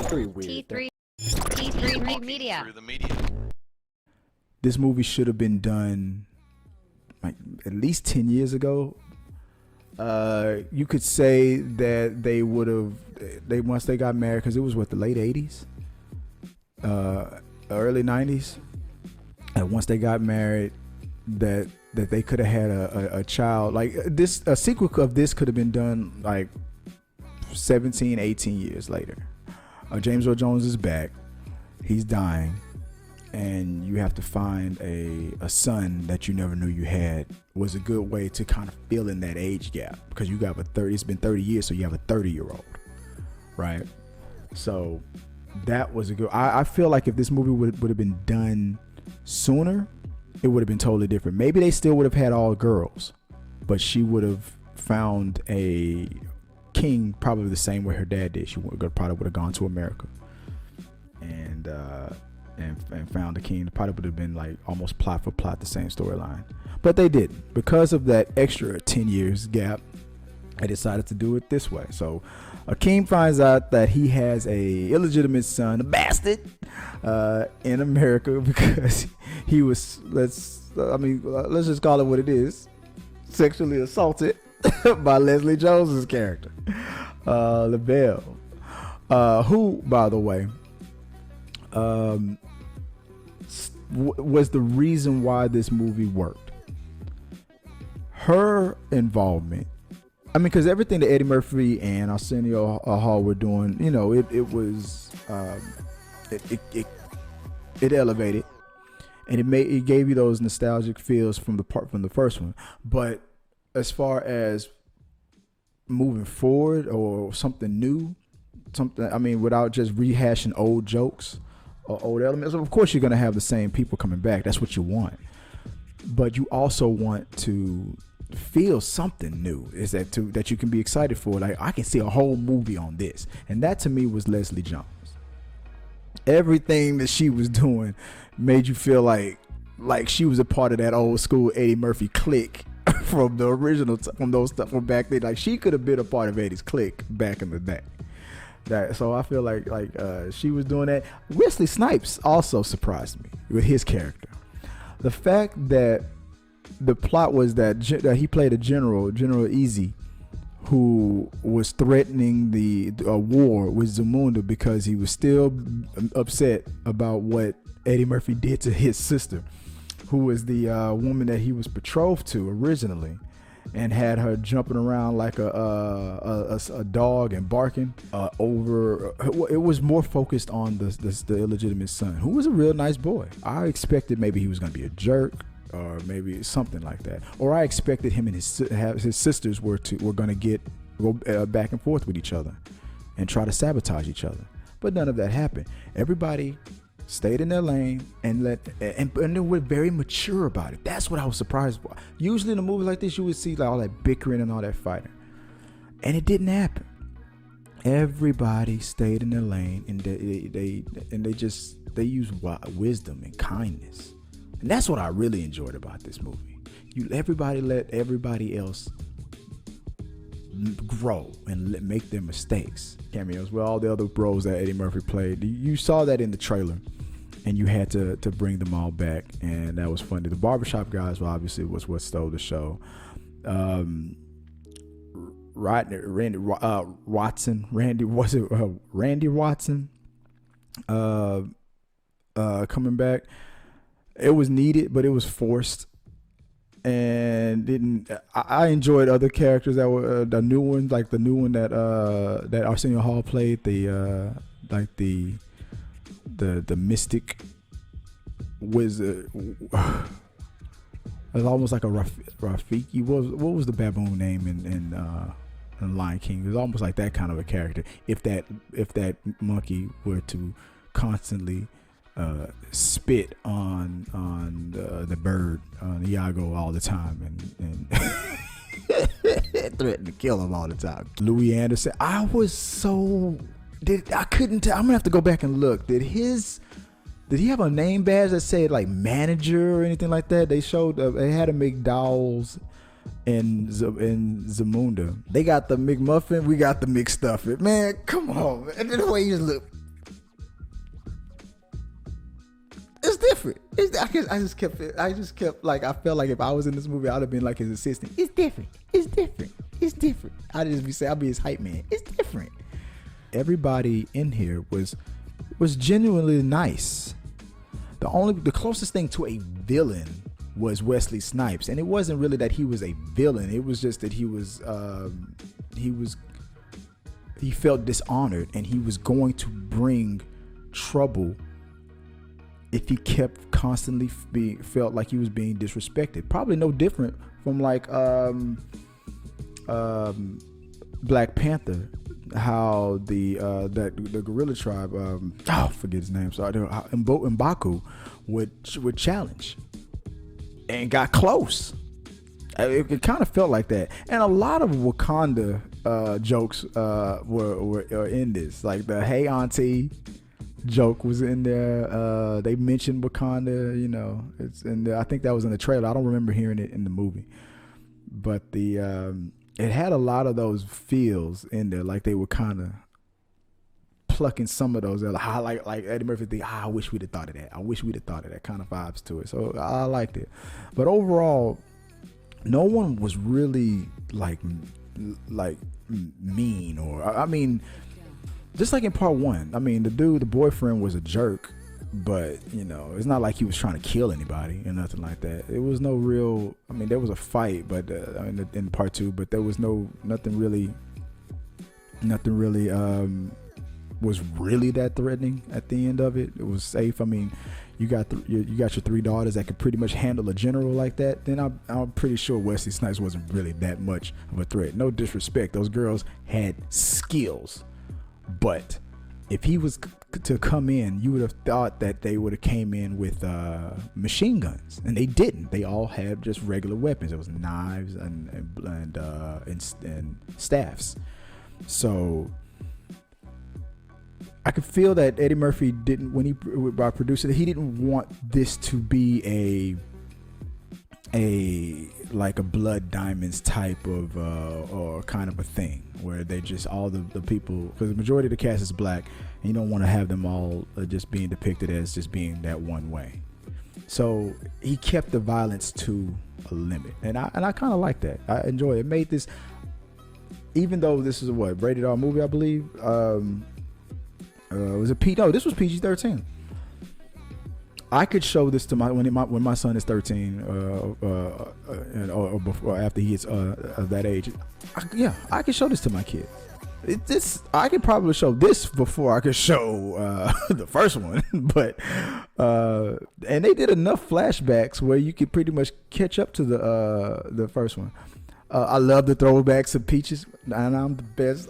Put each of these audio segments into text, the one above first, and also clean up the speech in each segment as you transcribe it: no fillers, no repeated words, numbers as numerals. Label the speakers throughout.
Speaker 1: Very weird.
Speaker 2: T3 Media.
Speaker 3: Through the media.
Speaker 1: This movie should have been done like at least 10 years ago. You could say that they would have, once they got married, because it was what, the late 80s, early 90s, and once they got married, that they could have had a child like this. A sequel of this could have been done like 17, 18 years later. James Earl Jones is back. He's dying, and you have to find a son that you never knew you had. Was a good way to kind of fill in that age gap, because you got it's been 30 years, so you have a 30-year-old, right? So that was a good. I feel like if this movie would have been done sooner, it would have been totally different. Maybe they still would have had all girls, but she would have found a king probably the same way her dad did. She probably would have gone to America and found a king. It probably would have been like almost plot for plot the same storyline, but they didn't. Because of that extra 10 years gap, I decided to do it this way. So Akeem finds out that he has a illegitimate son, a bastard, in America, because he was, let's just call it what it is, sexually assaulted by Leslie Jones's character, LaBelle, who, by the way, was the reason why this movie worked. Her involvement, I mean, because everything that Eddie Murphy and Arsenio Hall were doing, you know, it elevated, and it gave you those nostalgic feels from the first one. But as far as moving forward or something new, without just rehashing old jokes or old elements, of course you're gonna have the same people coming back. That's what you want, but you also want to feel something new, is that you can be excited for. Like, I can see a whole movie on this, and that to me was Leslie Jones. Everything that she was doing made you feel like she was a part of that old school Eddie Murphy clique from the original, from those stuff from back then. Like, she could have been a part of Eddie's clique back in the day. So I feel like she was doing that. Wesley Snipes also surprised me with his character. The fact that the plot was that he played a General Easy, who was threatening the war with Zamunda because he was still upset about what Eddie Murphy did to his sister, who was the woman that he was betrothed to originally, and had her jumping around like a dog and barking over. It was more focused on the illegitimate son, who was a real nice boy. I expected maybe he was going to be a jerk, or maybe something like that. Or I expected him and his sisters were going to go back and forth with each other and try to sabotage each other. But none of that happened. Everybody stayed in their lane and they were very mature about it. That's what I was surprised by. Usually in a movie like this, you would see like all that bickering and all that fighting, and it didn't happen. Everybody stayed in their lane, and they used wisdom and kindness. And that's what I really enjoyed about this movie. Everybody let everybody else grow and make their mistakes. Cameos with all the other bros that Eddie Murphy played. You saw that in the trailer, and you had to bring them all back, and that was funny. The barbershop guys obviously was what stole the show. Randy Watson coming back. It was needed, but it was forced, and didn't. I enjoyed other characters that were the new ones, like the new one that Arsenio Hall played, the mystic wizard. It was almost like a Rafiki. What was the baboon name in Lion King? It was almost like that kind of a character. If that monkey were to constantly spit on the bird, on Iago all the time, and threaten to kill him all the time. Louis Anderson. I couldn't tell. I'm gonna have to go back and look. Did he have a name badge that said like manager or anything like that? They showed they had a McDowell's in Zamunda. They got the McMuffin, we got the McStuffin. Man, come on, man. And the way he just looked, different. I just kept like, I felt like if I was in this movie, I'd have been like his assistant. It's different. It's different. It's different. I'd just be saying, I'd be his hype man. It's different. Everybody in here was genuinely nice. The closest thing to a villain was Wesley Snipes, and it wasn't really that he was a villain. It was just that he felt dishonored, and he was going to bring trouble if he kept constantly felt like he was being disrespected. Probably no different from like Black Panther, how the gorilla tribe, forget his name, sorry, M'Baku would challenge and got close. It kind of felt like that, and a lot of Wakanda jokes were in this. Like the "Hey Auntie" joke was in there. They mentioned Wakanda. You know, it's in there. I think that was in the trailer. I don't remember hearing it in the movie, but it had a lot of those feels in there. Like they were kind of plucking some of those, like Eddie Murphy thing. I wish we'd have thought of that. I wish we'd have thought of that kind of vibes to it. So I liked it, but overall, no one was really like mean, or I mean, just like in part one. I mean, the boyfriend was a jerk, but you know, it's not like he was trying to kill anybody or nothing like that. It was no real. I mean, there was a fight, but in part two, but there was nothing really was really that threatening at the end of it. It was safe. I mean, you got your three daughters that could pretty much handle a general like that. Then I'm pretty sure Wesley Snipes wasn't really that much of a threat. No disrespect, those girls had skills, but if he was to come in, you would have thought that they would have came in with machine guns, and they didn't. They all had just regular weapons. It was knives and staffs. So I could feel that Eddie Murphy didn't, when he produced it, he didn't want this to be like a Blood Diamonds type of or kind of a thing where they just all the people, because the majority of the cast is black, and you don't want to have them all just being depicted as just being that one way. So he kept the violence to a limit, and I kind of like that. I enjoy it. It made this, even though this is a rated R movie, I believe. Was it P? No, this was PG-13. I could show this to when my son is 13, or before, after he is of that age. I could show this to my kids. I could probably show this before I could show the first one, but and they did enough flashbacks where you could pretty much catch up to the first one. I love the throwbacks of Peaches, and I'm the best.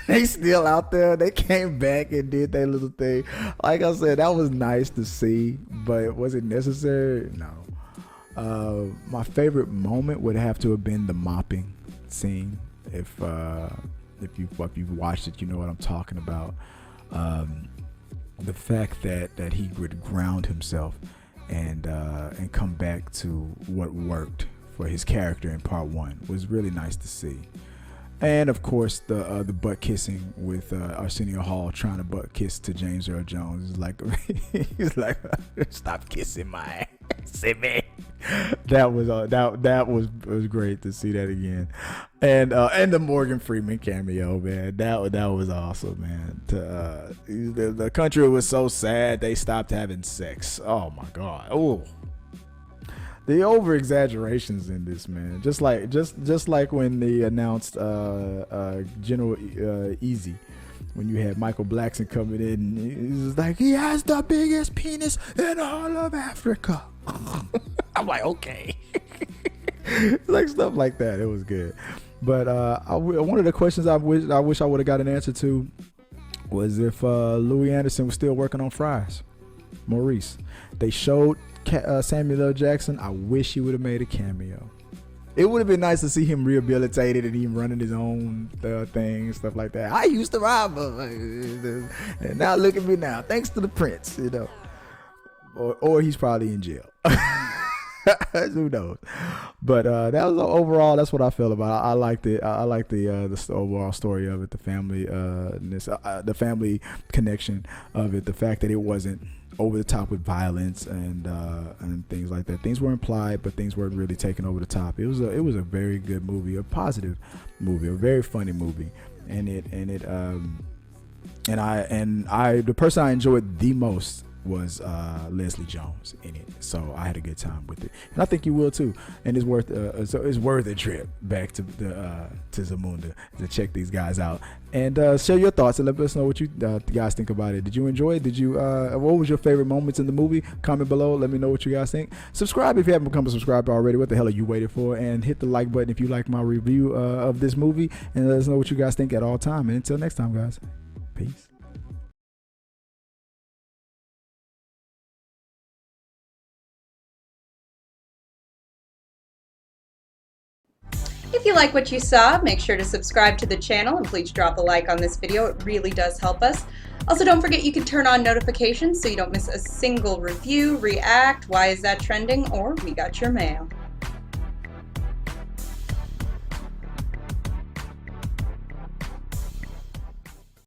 Speaker 1: They still out there. They came back and did their little thing. Like I said, that was nice to see, but was it necessary? No. My moment would have to have been the mopping scene. If you've watched it, you know what I'm talking about. The fact that he would ground himself and come back to what worked for his character in part one was really nice to see. And of course the butt kissing with Arsenio Hall trying to butt kiss to James Earl Jones is like he's like, stop kissing my ass, man. That was great to see that again. And the Morgan Freeman cameo, man, that was awesome, man. The country was so sad they stopped having sex. Oh my god. Oh, the over exaggerations in this, man. Just like when they announced General Easy, when you had Michael Blackson coming in, he was like, he has the biggest penis in all of Africa. I'm like, okay. Like stuff like that. It was good. But one of the questions I wish I would have got an answer to was if Louis Anderson was still working on Fries. Maurice. They showed Samuel L. Jackson. I wish he would have made a cameo. It would have been nice to see him rehabilitated and him running his own thing, stuff like that. I used to rob her, and now look at me now, thanks to the Prince, you know. Or he's probably in jail. Who knows? But that was overall. That's what I felt about it. I liked it. I liked the overall story of it, the family, the family connection of it, the fact that it wasn't over the top with violence and things like that. Things were implied, but things weren't really taken over the top. It was a very good movie, a positive movie, a very funny movie, and the person I enjoyed the most was Leslie Jones in it, so I had a good time with it, and I think you will too. And it's worth a trip back to Zamunda to check these guys out and share your thoughts and let us know what you guys think about it. Did you enjoy it? What was your favorite moments in the movie? Comment below. Let me know what you guys think. Subscribe if you haven't become a subscriber already. What the hell are you waiting for? And hit the like button if you like my review of this movie, and let us know what you guys think at all time. And until next time, guys, peace.
Speaker 3: If you like what you saw, make sure to subscribe to the channel and please drop a like on this video. It really does help us. Also, don't forget you can turn on notifications so you don't miss a single review, react, why is that trending, or we got your mail.